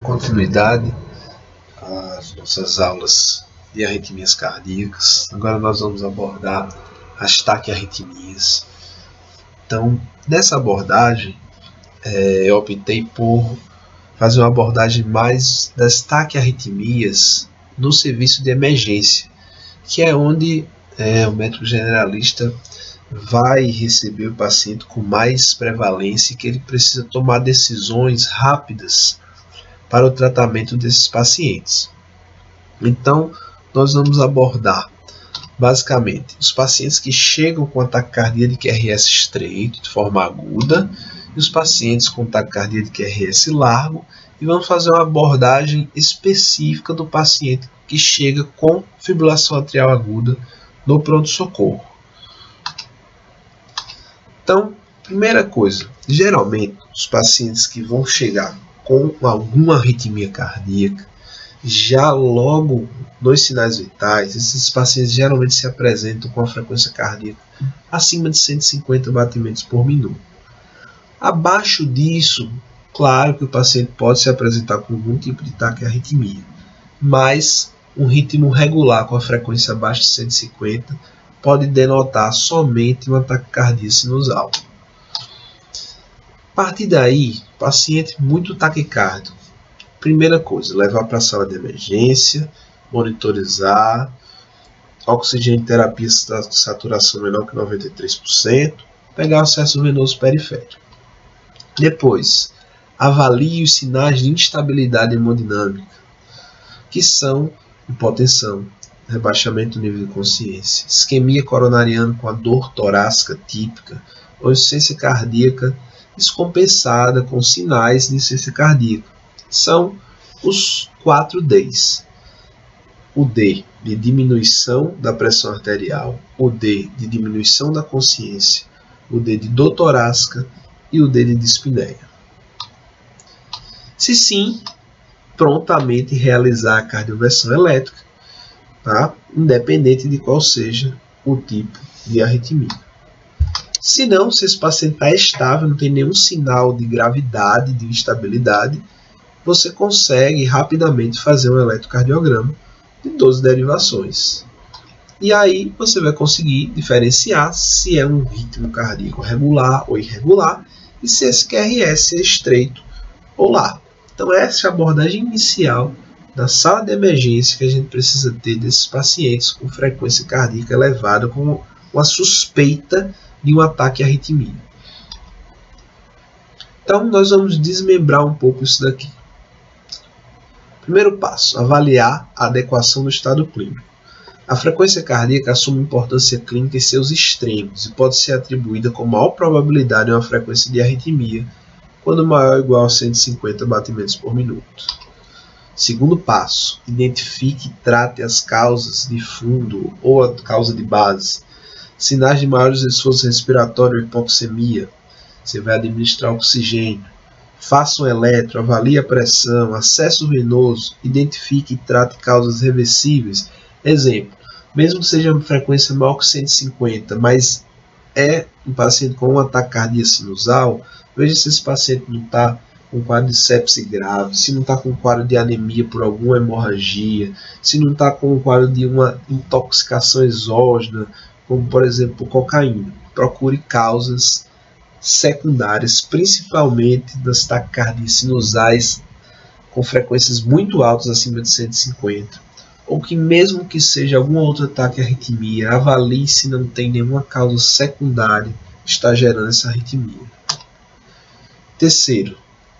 Continuidade às nossas aulas de arritmias cardíacas. Agora nós vamos abordar as taquiarritmias. Então, nessa abordagem, eu optei por fazer uma abordagem mais das taquiarritmias no serviço de emergência, que é onde o médico generalista vai receber o paciente com mais prevalência e que ele precisa tomar decisões rápidas para o tratamento desses pacientes. Então, nós vamos abordar basicamente os pacientes que chegam com taquicardia de QRS estreito de forma aguda e os pacientes com taquicardia de QRS largo, e vamos fazer uma abordagem específica do paciente que chega com fibrilação atrial aguda no pronto-socorro. Então, primeira coisa, geralmente os pacientes que vão chegar com alguma arritmia cardíaca, já logo nos sinais vitais, esses pacientes geralmente se apresentam com a frequência cardíaca acima de 150 batimentos por minuto. Abaixo disso, claro que o paciente pode se apresentar com algum tipo de taquiarritmia, mas um ritmo regular com a frequência abaixo de 150 pode denotar somente uma taquicardia sinusal. A partir daí, paciente muito taquicárdico, primeira coisa, levar para a sala de emergência, monitorizar, oxigênio terapia saturação menor que 93%, pegar o acesso venoso periférico. Depois, avalie os sinais de instabilidade hemodinâmica, que são hipotensão, rebaixamento do nível de consciência, isquemia coronariana com a dor torácica típica ou insuficiência cardíaca descompensada com sinais de insuficiência cardíaca. São os 4 Ds. O D de diminuição da pressão arterial, o D de diminuição da consciência, o D de dor torácica e o D de dispneia. Se sim, prontamente realizar a cardioversão elétrica, tá? Independente de qual seja o tipo de arritmia. Se não, se esse paciente está estável, não tem nenhum sinal de gravidade, de instabilidade, você consegue rapidamente fazer um eletrocardiograma de 12 derivações. E aí você vai conseguir diferenciar se é um ritmo cardíaco regular ou irregular e se esse QRS é estreito ou largo. Então essa é a abordagem inicial da sala de emergência que a gente precisa ter desses pacientes com frequência cardíaca elevada, com uma suspeita de um ataque à arritmia. Então nós vamos desmembrar um pouco isso daqui. Primeiro passo, avaliar a adequação do estado clínico. A frequência cardíaca assume importância clínica em seus extremos e pode ser atribuída com maior probabilidade a uma frequência de arritmia quando maior ou igual a 150 batimentos por minuto. Segundo passo, identifique e trate as causas de fundo ou a causa de base. Sinais de maiores esforço respiratório ou hipoxemia. Você vai administrar oxigênio. Faça um eletro, avalie a pressão, acesso venoso, identifique e trate causas reversíveis. Exemplo, mesmo que seja uma frequência maior que 150, mas é um paciente com um ataque cardíaco sinusal, veja se esse paciente não está com quadro de sepse grave, se não está com quadro de anemia por alguma hemorragia, se não está com quadro de uma intoxicação exógena, como por exemplo cocaína. Procure causas secundárias, principalmente das taquicardias sinusais com frequências muito altas acima de 150, ou que mesmo que seja alguma outra taquiarritmia, avalie se não tem nenhuma causa secundária que está gerando essa arritmia. Terceiro,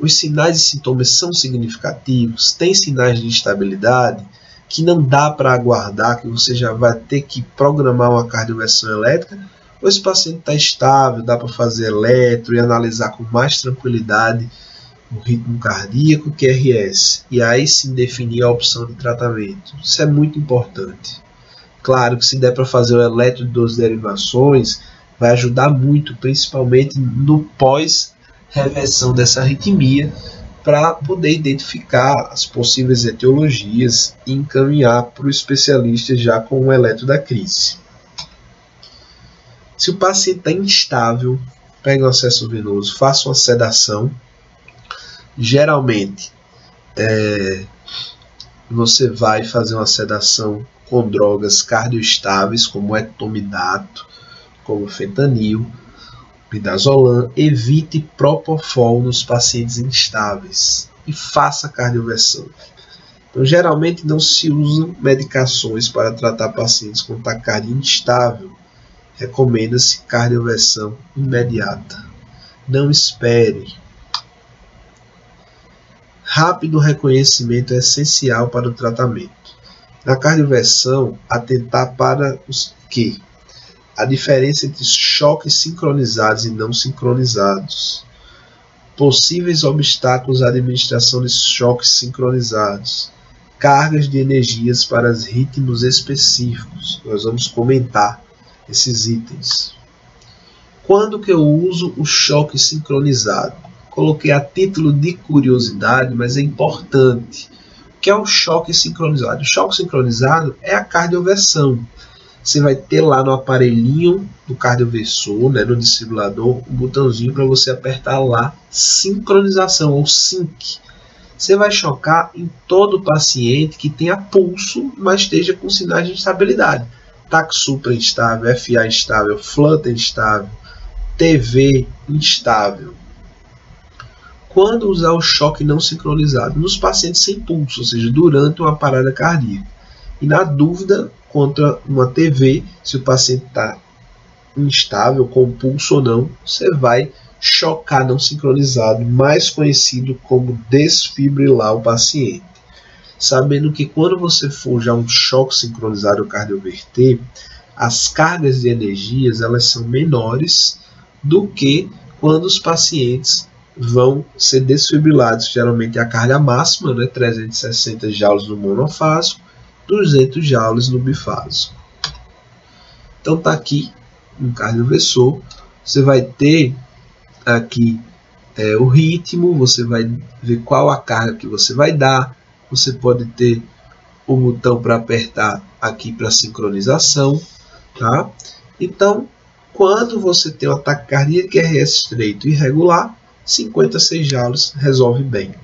os sinais e sintomas são significativos, tem sinais de instabilidade que não dá para aguardar, que você já vai ter que programar uma cardioversão elétrica, ou esse paciente está estável, dá para fazer eletro e analisar com mais tranquilidade o ritmo cardíaco, QRS, e aí sim definir a opção de tratamento. Isso é muito importante. Claro que se der para fazer o eletro de 12 derivações, vai ajudar muito, principalmente no pós-reversão dessa arritmia, para poder identificar as possíveis etiologias e encaminhar para o especialista já com o eletro da crise. Se o paciente está instável, pegue um acesso venoso, faça uma sedação. Geralmente, Você vai fazer uma sedação com drogas cardioestáveis, como etomidato, como fentanil, midazolam. Evite propofol nos pacientes instáveis e faça cardioversão. Então, geralmente não se usam medicações para tratar pacientes com taquicardia instável. Recomenda-se cardioversão imediata. Não espere. Rápido reconhecimento é essencial para o tratamento. Na cardioversão, atentar para os que? A diferença entre choques sincronizados e não sincronizados. Possíveis obstáculos à administração de choques sincronizados. Cargas de energias para os ritmos específicos. Nós vamos comentar esses itens. Quando que eu uso o choque sincronizado? Coloquei a título de curiosidade, mas é importante. O que é o choque sincronizado? O choque sincronizado é a cardioversão. Você vai ter lá no aparelhinho do cardioversor, né, no desfibrilador, um botãozinho para você apertar lá, sincronização ou sync. Você vai chocar em todo paciente que tenha pulso, mas esteja com sinais de instabilidade. TAC supra instável, FA instável, flutter instável, TV instável. Quando usar o choque não sincronizado? Nos pacientes sem pulso, ou seja, durante uma parada cardíaca. E na dúvida, contra uma TV, se o paciente está instável, com pulso ou não, você vai chocar não sincronizado, mais conhecido como desfibrilar o paciente. Sabendo que quando você for já um choque sincronizado ou cardioverter, as cargas de energias elas são menores do que quando os pacientes vão ser desfibrilados. Geralmente a carga máxima, né, 360 joules no monofásico, 200 joules no bifásico. Então está aqui um cardioversor. Você vai ter aqui o ritmo, você vai ver qual a carga que você vai dar. Você pode ter o botão para apertar aqui para sincronização, tá? Então, quando você tem um ataque cardíaco QRS estreito e irregular, 56 joules resolve bem.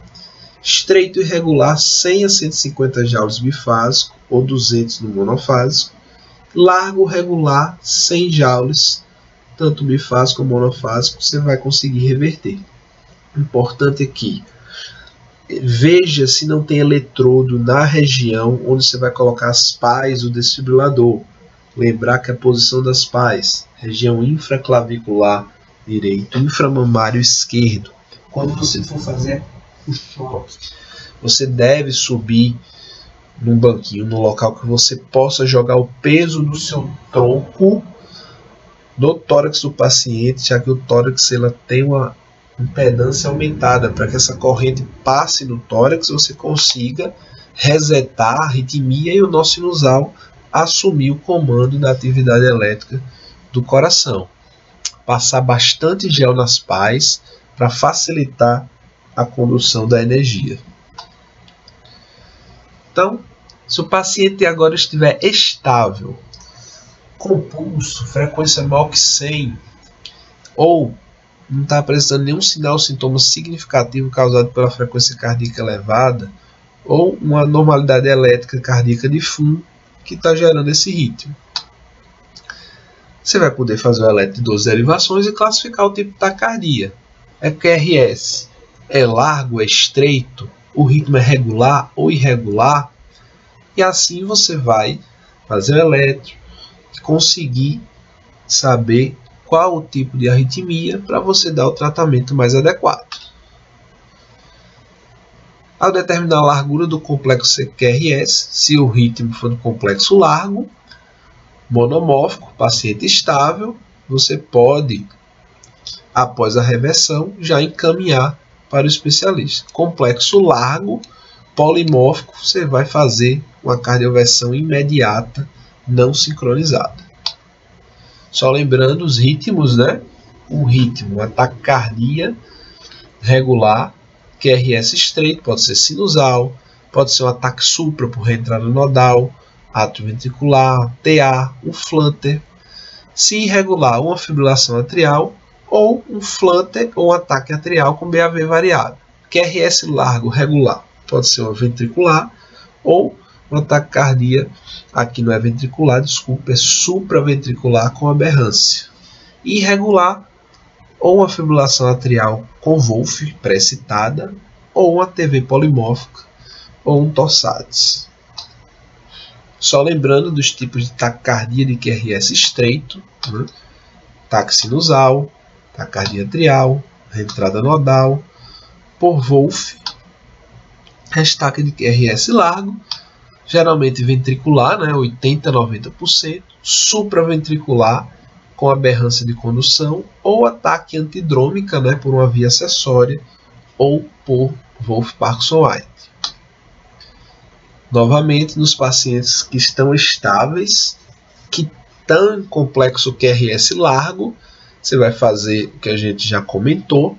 Estreito e irregular, 100 a 150 joules bifásico ou 200 no monofásico. Largo regular, 100 joules, tanto bifásico como monofásico, você vai conseguir reverter. Importante aqui, veja se não tem eletrodo na região onde você vai colocar as pás do desfibrilador. Lembrar que a posição das pás, região infraclavicular direito, inframamário esquerdo. Quando você for fazer o choque, você deve subir num banquinho, no local que você possa jogar o peso do seu tronco no tórax do paciente, já que o tórax ela tem uma impedância aumentada. Para que essa corrente passe no tórax, você consiga resetar a arritmia e o nó sinusal assumir o comando da atividade elétrica do coração. Passar bastante gel nas pás para facilitar a condução da energia. Então, se o paciente agora estiver estável, com pulso, frequência maior que 100, ou não está apresentando nenhum sinal ou sintoma significativo causado pela frequência cardíaca elevada, ou uma anormalidade elétrica cardíaca de fundo que está gerando esse ritmo. Você vai poder fazer o eletro de 12 derivações e classificar o tipo de taquicardia. É QRS, é largo, é estreito, o ritmo é regular ou irregular, e assim você vai fazer o eletro e conseguir saber qual o tipo de arritmia para você dar o tratamento mais adequado. Ao determinar a largura do complexo QRS, se o ritmo for do complexo largo, monomórfico, paciente estável, você pode, após a reversão, já encaminhar para o especialista. Complexo largo, polimórfico, você vai fazer uma cardioversão imediata, não sincronizada. Só lembrando os ritmos, né? O ritmo, a taquicardia regular, QRS estreito, pode ser sinusal, pode ser um ataque supra por reentrada nodal, átrio ventricular, TA, um flutter. Se irregular, uma fibrilação atrial ou um flutter ou um ataque atrial com BAV variável. QRS largo regular, pode ser uma ventricular, ou uma taquicardia, aqui não é ventricular, desculpa, é supraventricular com aberrância. Irregular, ou uma fibrilação atrial com Wolff pré-citada, ou uma TV polimórfica, ou um torsades. Só lembrando dos tipos de taquicardia de QRS estreito, né? Taque sinusal, taquicardia atrial, reentrada nodal, por Wolff, restaque de QRS largo, geralmente ventricular, né, 80-90%, supraventricular com aberrância de condução, ou ataque antidrômica, né, por uma via acessória, ou por Wolff-Parkinson-White. Novamente, nos pacientes que estão estáveis, que estão em complexo QRS largo, você vai fazer o que a gente já comentou.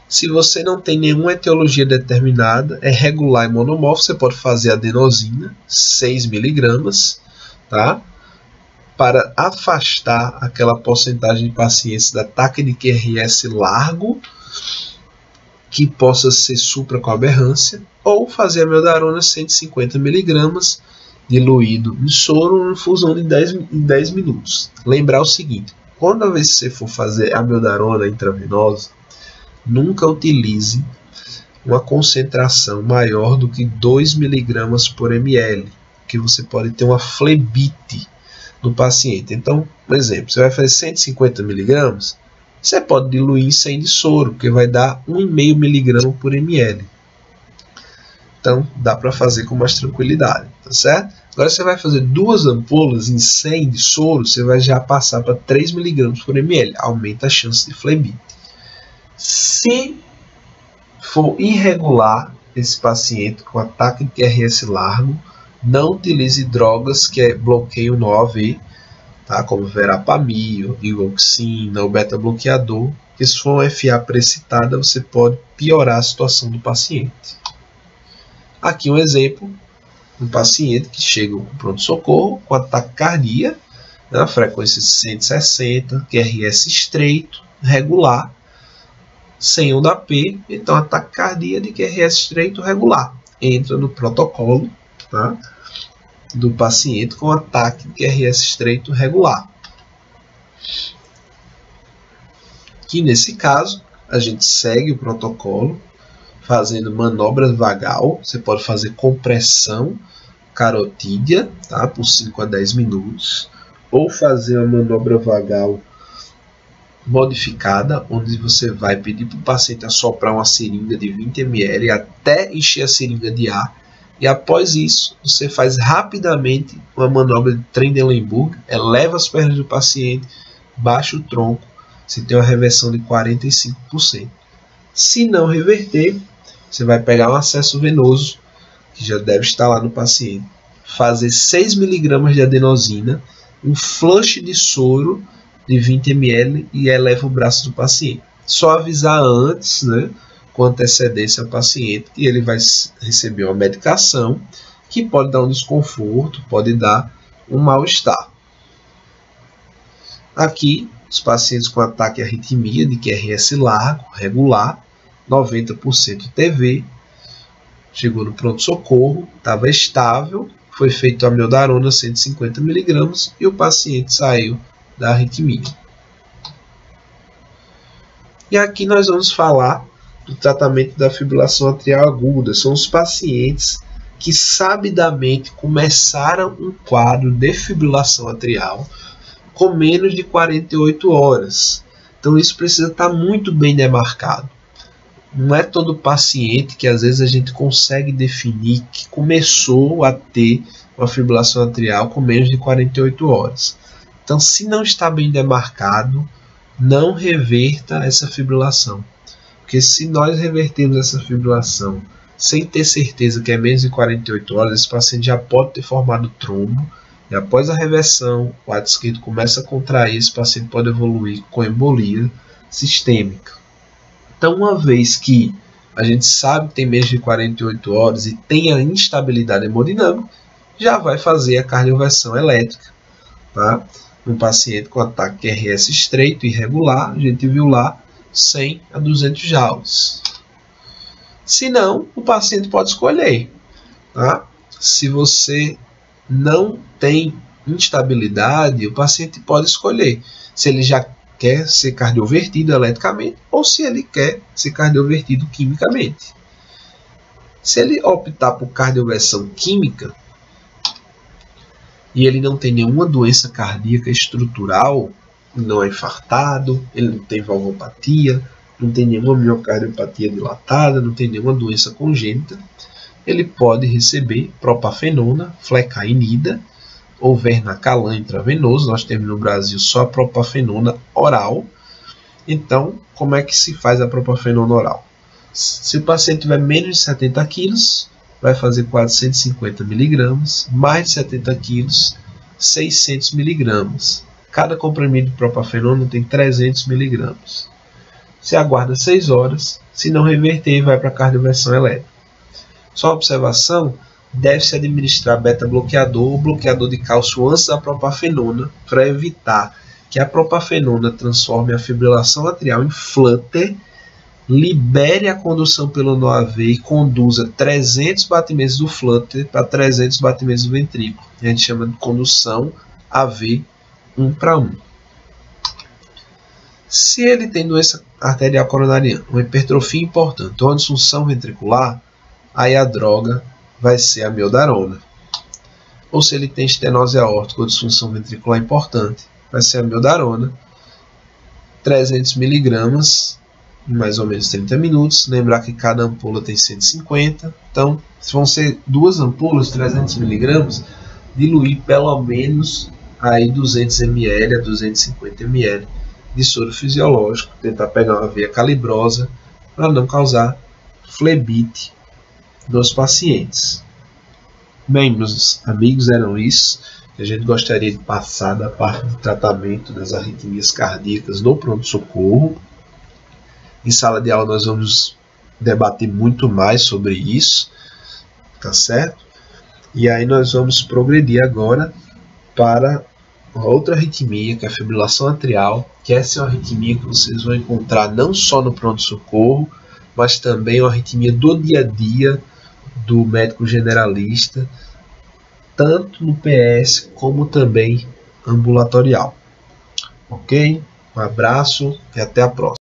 Se você não tem nenhuma etiologia determinada, é regular e monomórfico, você pode fazer adenosina, 6 mg, tá? Para afastar aquela porcentagem de pacientes da ataque de QRS largo, que possa ser supra com aberrância, ou fazer amiodarona 150 mg, diluído em soro, em infusão de 10 minutos. Lembrar o seguinte, quando a vez que você for fazer amiodarona intravenosa, nunca utilize uma concentração maior do que 2 mg por ml, que você pode ter uma flebite no paciente. Então, por exemplo, você vai fazer 150 mg, você pode diluir em 100 de soro, que vai dar 1,5 mg por ml. Então, dá para fazer com mais tranquilidade, tá certo? Agora você vai fazer 2 ampolas em 100 de soro, você vai já passar para 3 mg por ml, aumenta a chance de flebite. Se for irregular esse paciente com ataque de QRS largo, não utilize drogas que bloqueiam no AV, tá? Como verapamil, digoxina, o beta-bloqueador, que se for uma FA precitada, você pode piorar a situação do paciente. Aqui um exemplo, um paciente que chega com pronto-socorro com ataque cardíaco, né, frequência 160, QRS estreito, regular, sem onda P, então ataque cardíaco de QRS estreito regular. Entra no protocolo, tá, do paciente com ataque de QRS estreito regular. Que nesse caso, a gente segue o protocolo, fazendo manobra vagal. Você pode fazer compressão carotídea, tá, por 5 a 10 minutos, ou fazer uma manobra vagal modificada, onde você vai pedir para o paciente assoprar uma seringa de 20 ml até encher a seringa de ar, e após isso você faz rapidamente uma manobra de Trendelenburg, eleva as pernas do paciente, baixa o tronco, você tem uma reversão de 45%. Se não reverter, você vai pegar um acesso venoso, que já deve estar lá no paciente, fazer 6 mg de adenosina, um flush de soro de 20 ml e eleva o braço do paciente. Só avisar antes, né, com antecedência ao paciente, que ele vai receber uma medicação que pode dar um desconforto, pode dar um mal-estar. Aqui, os pacientes com ataque à arritmia de QRS largo, regular, 90% TV, chegou no pronto-socorro, estava estável, foi feito a amiodarona 150 mg e o paciente saiu da arritmia. E aqui nós vamos falar do tratamento da fibrilação atrial aguda. São os pacientes que sabidamente começaram um quadro de fibrilação atrial com menos de 48 horas. Então isso precisa estar muito bem demarcado. Não é todo paciente que às vezes a gente consegue definir que começou a ter uma fibrilação atrial com menos de 48 horas. Então, se não está bem demarcado, não reverta essa fibrilação. Porque se nós revertermos essa fibrilação sem ter certeza que é menos de 48 horas, esse paciente já pode ter formado trombo, e após a reversão, o lado esquerdo começa a contrair, esse paciente pode evoluir com embolia sistêmica. Então, uma vez que a gente sabe que tem menos de 48 horas e tem a instabilidade hemodinâmica, já vai fazer a cardioversão elétrica, tá? Um paciente com ataque QRS estreito irregular, a gente viu lá 100 a 200 joules. Se não, o paciente pode escolher. Tá? Se você não tem instabilidade, o paciente pode escolher se ele já quer ser cardiovertido eletricamente ou se ele quer ser cardiovertido quimicamente. Se ele optar por cardioversão química e ele não tem nenhuma doença cardíaca estrutural, não é infartado, ele não tem valvopatia, não tem nenhuma miocardiopatia dilatada, não tem nenhuma doença congênita, ele pode receber propafenona, flecainida ou vernacalan intravenoso. Nós temos no Brasil só a propafenona oral. Então, como é que se faz a propafenona oral? Se o paciente tiver menos de 70 kg, vai fazer 450 mg, mais de 70 kg, 600 mg. Cada comprimido de propafenona tem 300 mg. Se aguarda 6 horas, se não reverter, vai para a cardioversão elétrica. Só observação, deve-se administrar beta-bloqueador ou bloqueador de cálcio antes da propafenona para evitar que a propafenona transforme a fibrilação atrial em flutter, libere a condução pelo nó AV e conduza 300 batimentos do flutter para 300 batimentos do ventrículo. A gente chama de condução AV 1 para 1. Se ele tem doença arterial coronariana, uma hipertrofia importante ou disfunção ventricular, aí a droga vai ser a amiodarona. Ou se ele tem estenose aórtica ou disfunção ventricular importante, vai ser a amiodarona, 300 mg em mais ou menos 30 minutos. Lembrar que cada ampula tem 150, então vão ser 2 ampulas, 300 mg, diluir pelo menos aí 200 ml a 250 ml de soro fisiológico, tentar pegar uma veia calibrosa para não causar flebite dos pacientes. Bem, meus amigos, eram isso que a gente gostaria de passar da parte de tratamento das arritmias cardíacas no pronto-socorro. Em sala de aula nós vamos debater muito mais sobre isso, tá certo? E aí nós vamos progredir agora para uma outra arritmia, que é a fibrilação atrial, que essa é uma arritmia que vocês vão encontrar não só no pronto-socorro, mas também uma arritmia do dia a dia do médico generalista, tanto no PS como também ambulatorial. Ok? Um abraço e até a próxima.